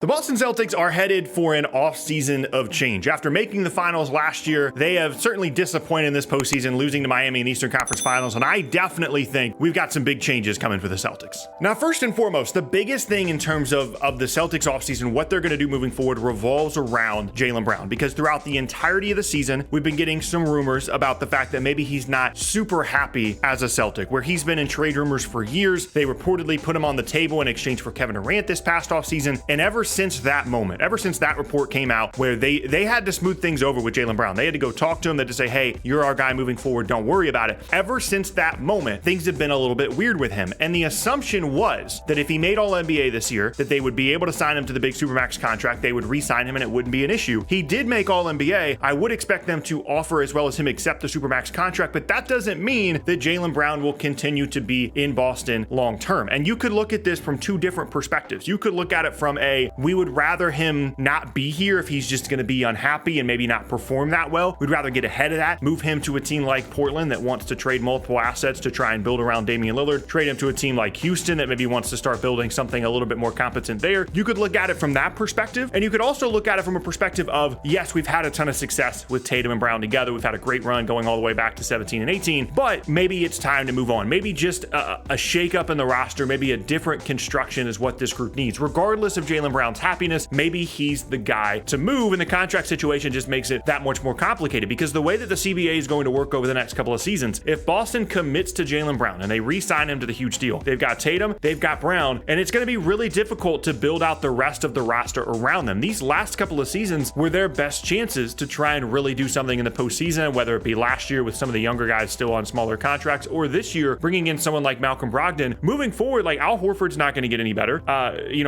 The Boston Celtics are headed for an offseason of change. After making the finals last year, they have certainly disappointed in this postseason, losing to Miami in the Eastern Conference Finals, and I definitely think we've got some big changes coming for the Celtics. Now, first and foremost, the biggest thing in terms of the Celtics offseason, what they're going to do moving forward, revolves around Jaylen Brown, because throughout the entirety of the season, we've been getting some rumors about the fact that maybe he's not super happy as a Celtic, where he's been in trade rumors for years. They reportedly put him on the table in exchange for Kevin Durant this past offseason, and ever since that moment, ever since that report came out where they had to smooth things over with Jaylen Brown, they had to go talk to him, they had to say, hey, you're our guy moving forward, don't worry about it. Ever since that moment, things have been a little bit weird with him. And the assumption was that if he made All-NBA this year, that they would be able to sign him to the big Supermax contract, they would re-sign him and it wouldn't be an issue. He did make All-NBA. I would expect them to offer as well as him accept the Supermax contract, but that doesn't mean that Jaylen Brown will continue to be in Boston long term. And you could look at this from two different perspectives. You could look at it from we would rather him not be here if he's just going to be unhappy and maybe not perform that well. We'd rather get ahead of that, move him to a team like Portland that wants to trade multiple assets to try and build around Damian Lillard, trade him to a team like Houston that maybe wants to start building something a little bit more competent there. You could look at it from that perspective, and you could also look at it from a perspective of, yes, we've had a ton of success with Tatum and Brown together. We've had a great run going all the way back to 17 and 18, but maybe it's time to move on. Maybe just a shake up in the roster, maybe a different construction is what this group needs. Regardless of Jaylen Brown's happiness, maybe he's the guy to move, and the contract situation just makes it that much more complicated, because the way that the CBA is going to work over the next couple of seasons, if Boston commits to Jaylen Brown and they re-sign him to the huge deal, they've got Tatum, they've got Brown, and it's going to be really difficult to build out the rest of the roster around them. These last couple of seasons were their best chances to try and really do something in the postseason, whether it be last year with some of the younger guys still on smaller contracts, or this year bringing in someone like Malcolm Brogdon. Moving forward, like Al Horford's not going to get any better.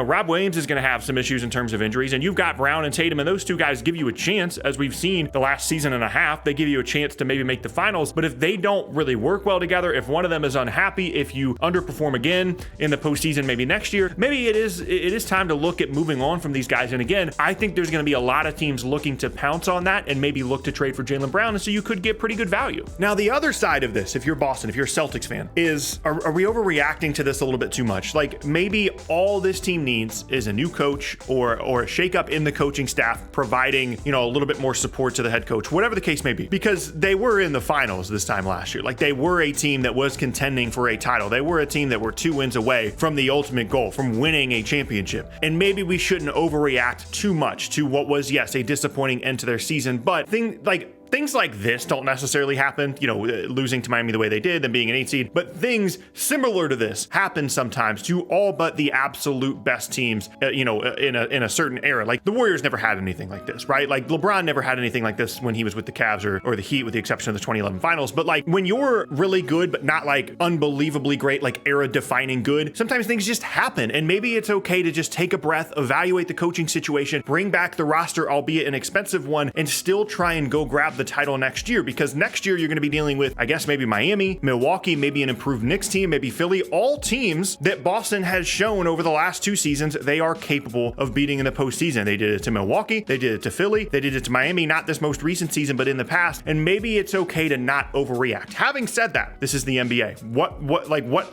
Rob Williams is going to have some issues in terms of injuries, and you've got Brown and Tatum, and those two guys give you a chance, as we've seen the last season and a half. They give you a chance to maybe make the finals, but if they don't really work well together, if one of them is unhappy, if you underperform again in the postseason maybe next year, maybe it is time to look at moving on from these guys. And again, I think there's going to be a lot of teams looking to pounce on that and maybe look to trade for Jaylen Brown, and so you could get pretty good value. Now, the other side of this, if you're Boston, if you're a Celtics fan, is are we overreacting to this a little bit too much? Like, maybe all this team needs is a new coach or a shakeup in the coaching staff, providing, a little bit more support to the head coach, whatever the case may be, because they were in the finals this time last year. Like, they were a team that was contending for a title. They were a team that were 2 wins away from the ultimate goal, from winning a championship. And maybe we shouldn't overreact too much to what was, yes, a disappointing end to their season, but things like this don't necessarily happen, losing to Miami the way they did, them being an 8 seed, but things similar to this happen sometimes to all but the absolute best teams, in a certain era. Like, the Warriors never had anything like this, right? Like, LeBron never had anything like this when he was with the Cavs or the Heat, with the exception of the 2011 finals. But like, when you're really good, but not like unbelievably great, like era defining good, sometimes things just happen. And maybe it's okay to just take a breath, evaluate the coaching situation, bring back the roster, albeit an expensive one, and still try and go grab the title next year, because next year you're going to be dealing with, I guess, maybe Miami, Milwaukee, maybe an improved Knicks team, maybe Philly, all teams that Boston has shown over the last 2 seasons they are capable of beating in the postseason. They did it to Milwaukee, they did it to Philly, they did it to Miami, not this most recent season, but in the past, and maybe it's okay to not overreact. Having said that, this is the NBA. What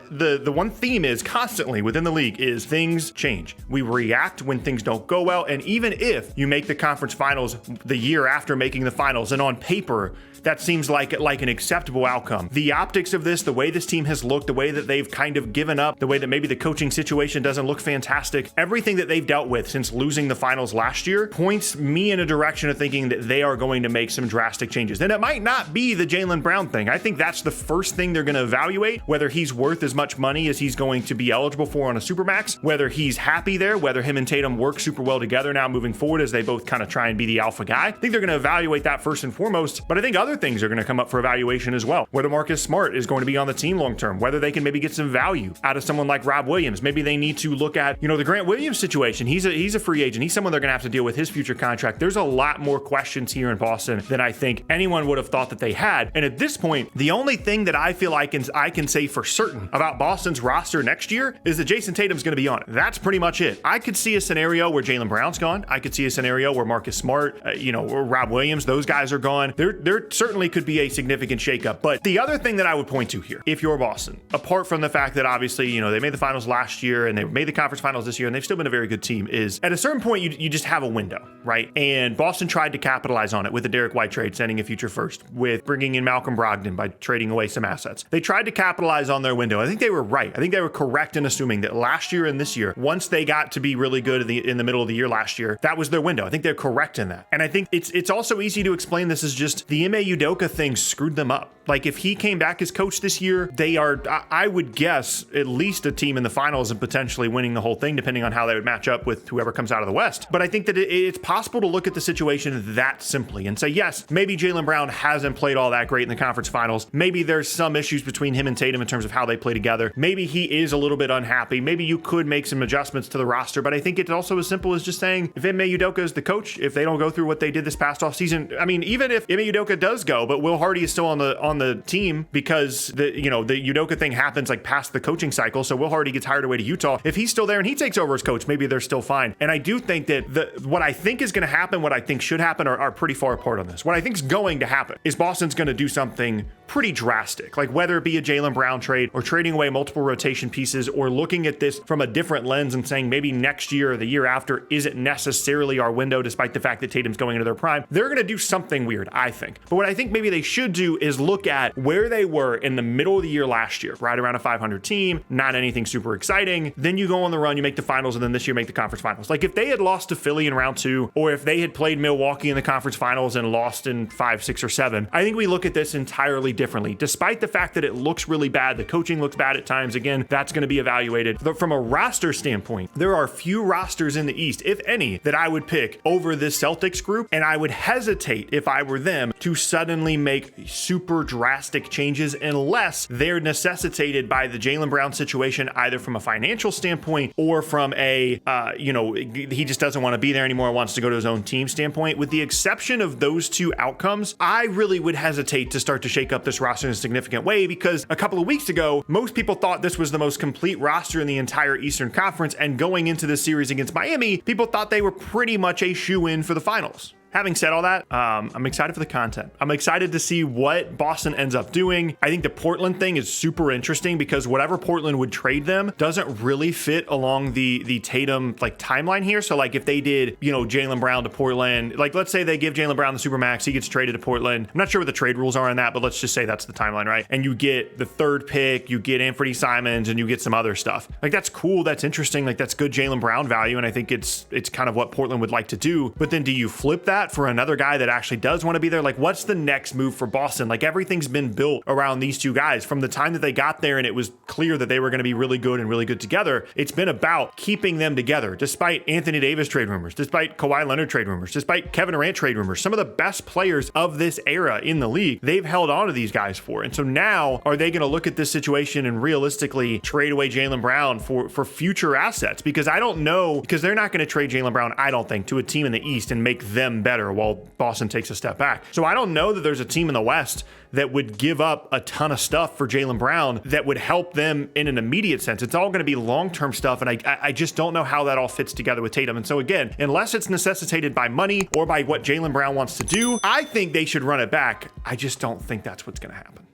the one theme is constantly within the league is things change. We react when things don't go well, and even if you make the conference finals the year after making the finals, and on paper, that seems like an acceptable outcome, the optics of this, the way this team has looked, the way that they've kind of given up, the way that maybe the coaching situation doesn't look fantastic, everything that they've dealt with since losing the finals last year points me in a direction of thinking that they are going to make some drastic changes. And it might not be the Jaylen Brown thing. I think that's the first thing they're going to evaluate, whether he's worth as much money as he's going to be eligible for on a Supermax, whether he's happy there, whether him and Tatum work super well together now moving forward as they both kind of try and be the alpha guy. I think they're going to evaluate that first and foremost, but I think other things are going to come up for evaluation as well. Whether Marcus Smart is going to be on the team long term, whether they can maybe get some value out of someone like Rob Williams. Maybe they need to look at, the Grant Williams situation. He's a free agent. He's someone they're going to have to deal with his future contract. There's a lot more questions here in Boston than I think anyone would have thought that they had. And at this point, the only thing that I feel I can say for certain about Boston's roster next year is that Jason Tatum's going to be on it. That's pretty much it. I could see a scenario where Jaylen Brown's gone. I could see a scenario where Marcus Smart, or Rob Williams, those guys are gone. gone, there certainly could be a significant shakeup. But the other thing that I would point to here, if you're Boston, apart from the fact that obviously, you know, they made the finals last year and they made the conference finals this year and they've still been a very good team, is at a certain point, you just have a window, right? And Boston tried to capitalize on it with the Derek White trade, sending a future first, with bringing in Malcolm Brogdon by trading away some assets. They tried to capitalize on their window. I think they were right. I think they were correct in assuming that last year and this year, once they got to be really good in the middle of the year last year, that was their window. I think they're correct in that. And I think it's also easy to explain this as just the Ime Udoka thing screwed them up. Like if he came back as coach this year, they are, I would guess, at least a team in the finals and potentially winning the whole thing, depending on how they would match up with whoever comes out of the West. But I think that it's possible to look at the situation that simply and say, yes, maybe Jaylen Brown hasn't played all that great in the conference finals. Maybe there's some issues between him and Tatum in terms of how they play together. Maybe he is a little bit unhappy. Maybe you could make some adjustments to the roster. But I think it's also as simple as just saying, if Ime Udoka is the coach, if they don't go through what they did this past off season, I mean, even if Ime Udoka does go, but Will Hardy is still on the team because the Udoka thing happens like past the coaching cycle. So Will Hardy gets hired away to Utah. If he's still there and he takes over as coach, maybe they're still fine. And I do think that what I think is going to happen, what I think should happen are pretty far apart on this. What I think is going to happen is Boston's going to do something pretty drastic, like whether it be a Jaylen Brown trade or trading away multiple rotation pieces or looking at this from a different lens and saying maybe next year or the year after isn't necessarily our window, despite the fact that Tatum's going into their prime. They're going to do something weird, I think. But what I think maybe they should do is look at where they were in the middle of the year last year, right around a 500 team, not anything super exciting. Then you go on the run, you make the finals, and then this year make the conference finals. Like if they had lost to Philly in round 2, or if they had played Milwaukee in the conference finals and lost in 5, 6, or 7, I think we look at this entirely differently. Despite the fact that it looks really bad, the coaching looks bad at times, again, that's going to be evaluated. From a roster standpoint, there are few rosters in the East, if any, that I would pick over this Celtics group, and I would hesitate if I were them to suddenly make super drastic changes unless they're necessitated by the Jaylen Brown situation, either from a financial standpoint or from a, he just doesn't want to be there anymore, wants to go to his own team standpoint. With the exception of those two outcomes, I really would hesitate to start to shake up this roster in a significant way, because a couple of weeks ago, most people thought this was the most complete roster in the entire Eastern Conference, and going into this series against Miami, people thought they were pretty much a shoe-in for the finals. Having said all that, I'm excited for the content. I'm excited to see what Boston ends up doing. I think the Portland thing is super interesting because whatever Portland would trade them doesn't really fit along the Tatum like timeline here. So like if they did, Jaylen Brown to Portland, like let's say they give Jaylen Brown the Supermax, he gets traded to Portland. I'm not sure what the trade rules are on that, but let's just say that's the timeline, right? And you get the 3rd pick, you get Anthony Simons, and you get some other stuff. Like that's cool, that's interesting, like that's good Jaylen Brown value, and I think it's kind of what Portland would like to do. But then do you flip that for another guy that actually does want to be there? Like what's the next move for Boston? Like everything's been built around these two guys from the time that they got there, and it was clear that they were going to be really good and really good together. It's been about keeping them together despite Anthony Davis trade rumors, despite Kawhi Leonard trade rumors, despite Kevin Durant trade rumors. Some of the best players of this era in the league, they've held on to these guys for. And so now are they going to look at this situation and realistically trade away Jaylen Brown for future assets? Because I don't know, because they're not going to trade Jaylen Brown, I don't think, to a team in the East and make them better while Boston takes a step back. So I don't know that there's a team in the West that would give up a ton of stuff for Jaylen Brown that would help them in an immediate sense. It's all going to be long-term stuff, and I just don't know how that all fits together with Tatum. And so again, unless it's necessitated by money or by what Jaylen Brown wants to do, I think they should run it back. I just don't think that's what's going to happen.